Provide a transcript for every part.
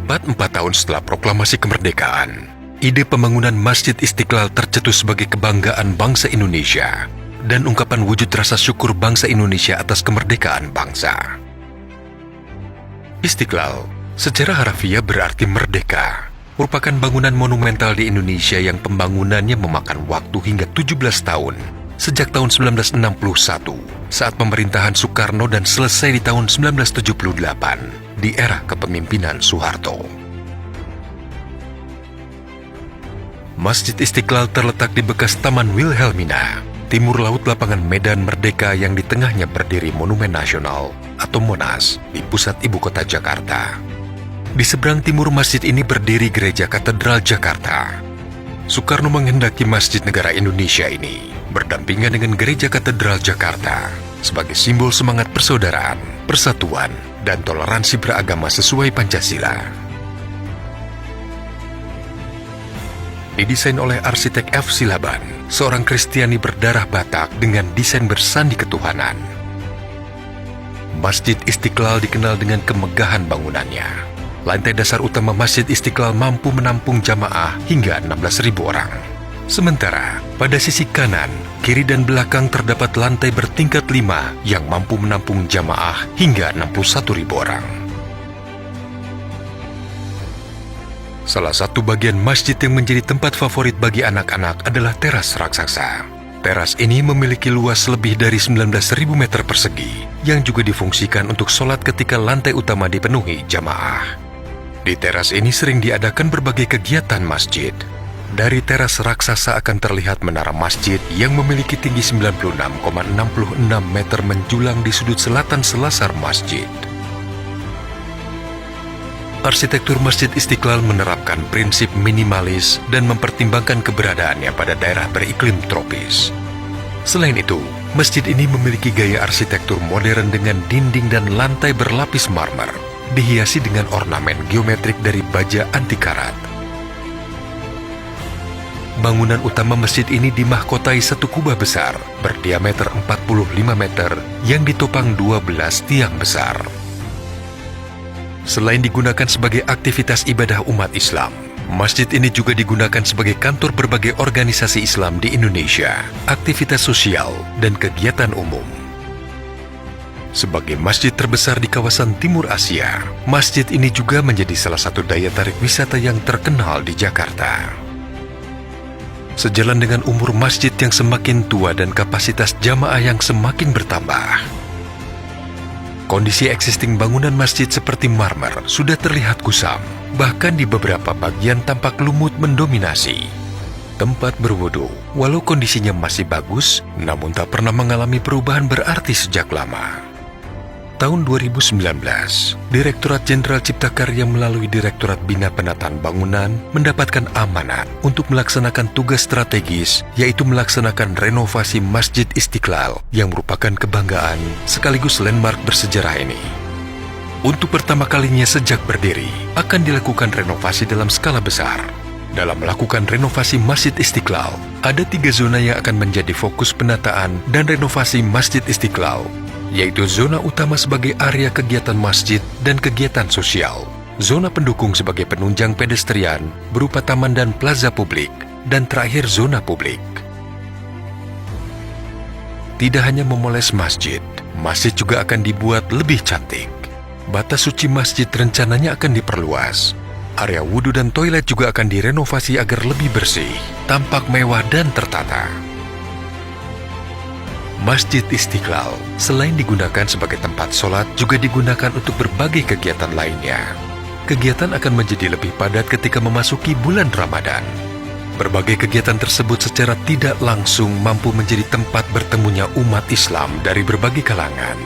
Tepat 4 tahun setelah proklamasi kemerdekaan, ide pembangunan Masjid Istiqlal tercetus sebagai kebanggaan bangsa Indonesia dan ungkapan wujud rasa syukur bangsa Indonesia atas kemerdekaan bangsa. Istiqlal secara harfiah berarti merdeka, merupakan bangunan monumental di Indonesia yang pembangunannya memakan waktu hingga 17 tahun, sejak tahun 1961 saat pemerintahan Soekarno dan selesai di tahun 1978 di era kepemimpinan Soeharto. Masjid Istiqlal terletak di bekas Taman Wilhelmina, timur laut lapangan Medan Merdeka yang di tengahnya berdiri Monumen Nasional atau Monas di pusat ibu kota Jakarta. Di seberang timur masjid ini berdiri Gereja Katedral Jakarta. Soekarno menghendaki Masjid Negara Indonesia ini berdampingan dengan Gereja Katedral Jakarta sebagai simbol semangat persaudaraan, persatuan, dan toleransi beragama sesuai Pancasila. Didesain oleh arsitek F. Silaban, seorang Kristiani berdarah Batak dengan desain bersandi ketuhanan. Masjid Istiqlal dikenal dengan kemegahan bangunannya. Lantai dasar utama Masjid Istiqlal mampu menampung jamaah hingga 16.000 orang. Sementara, pada sisi kanan, kiri dan belakang terdapat lantai bertingkat 5 yang mampu menampung jamaah hingga 61.000 orang. Salah satu bagian masjid yang menjadi tempat favorit bagi anak-anak adalah teras raksasa. Teras ini memiliki luas lebih dari 19.000 meter persegi, yang juga difungsikan untuk sholat ketika lantai utama dipenuhi jamaah. Di teras ini sering diadakan berbagai kegiatan masjid. Dari teras raksasa akan terlihat menara masjid yang memiliki tinggi 96,66 meter menjulang di sudut selatan selasar masjid. Arsitektur Masjid Istiqlal menerapkan prinsip minimalis dan mempertimbangkan keberadaannya pada daerah beriklim tropis. Selain itu, masjid ini memiliki gaya arsitektur modern dengan dinding dan lantai berlapis marmer, dihiasi dengan ornamen geometrik dari baja anti karat. Bangunan utama masjid ini dimahkotai satu kubah besar berdiameter 45 meter yang ditopang 12 tiang besar. Selain digunakan sebagai aktivitas ibadah umat Islam, masjid ini juga digunakan sebagai kantor berbagai organisasi Islam di Indonesia, aktivitas sosial, dan kegiatan umum. Sebagai masjid terbesar di kawasan Timur Asia, masjid ini juga menjadi salah satu daya tarik wisata yang terkenal di Jakarta. Sejalan dengan umur masjid yang semakin tua dan kapasitas jamaah yang semakin bertambah, kondisi existing bangunan masjid seperti marmer sudah terlihat kusam, bahkan di beberapa bagian tampak lumut mendominasi. Tempat berwudu, walau kondisinya masih bagus, namun tak pernah mengalami perubahan berarti sejak lama. Tahun 2019, Direktorat Jenderal Cipta Karya melalui Direktorat Bina Penataan Bangunan mendapatkan amanat untuk melaksanakan tugas strategis, yaitu melaksanakan renovasi Masjid Istiqlal yang merupakan kebanggaan sekaligus landmark bersejarah ini. Untuk pertama kalinya sejak berdiri, akan dilakukan renovasi dalam skala besar. Dalam melakukan renovasi Masjid Istiqlal, ada 3 zona yang akan menjadi fokus penataan dan renovasi Masjid Istiqlal, yaitu zona utama sebagai area kegiatan masjid dan kegiatan sosial, zona pendukung sebagai penunjang pedestrian berupa taman dan plaza publik, dan terakhir zona publik. Tidak hanya memoles masjid, masjid juga akan dibuat lebih cantik. Batas suci masjid rencananya akan diperluas. Area wudhu dan toilet juga akan direnovasi agar lebih bersih, tampak mewah dan tertata. Masjid Istiqlal selain digunakan sebagai tempat sholat, juga digunakan untuk berbagai kegiatan lainnya. Kegiatan akan menjadi lebih padat ketika memasuki bulan Ramadan. Berbagai kegiatan tersebut secara tidak langsung mampu menjadi tempat bertemunya umat Islam dari berbagai kalangan.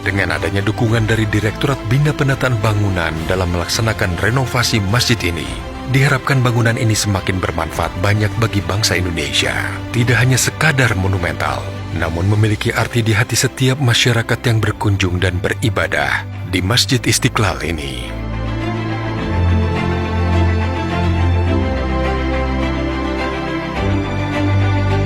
Dengan adanya dukungan dari Direktorat Bina Penataan Bangunan dalam melaksanakan renovasi masjid ini, diharapkan bangunan ini semakin bermanfaat banyak bagi bangsa Indonesia. Tidak hanya sekadar monumental, namun memiliki arti di hati setiap masyarakat yang berkunjung dan beribadah di Masjid Istiqlal ini.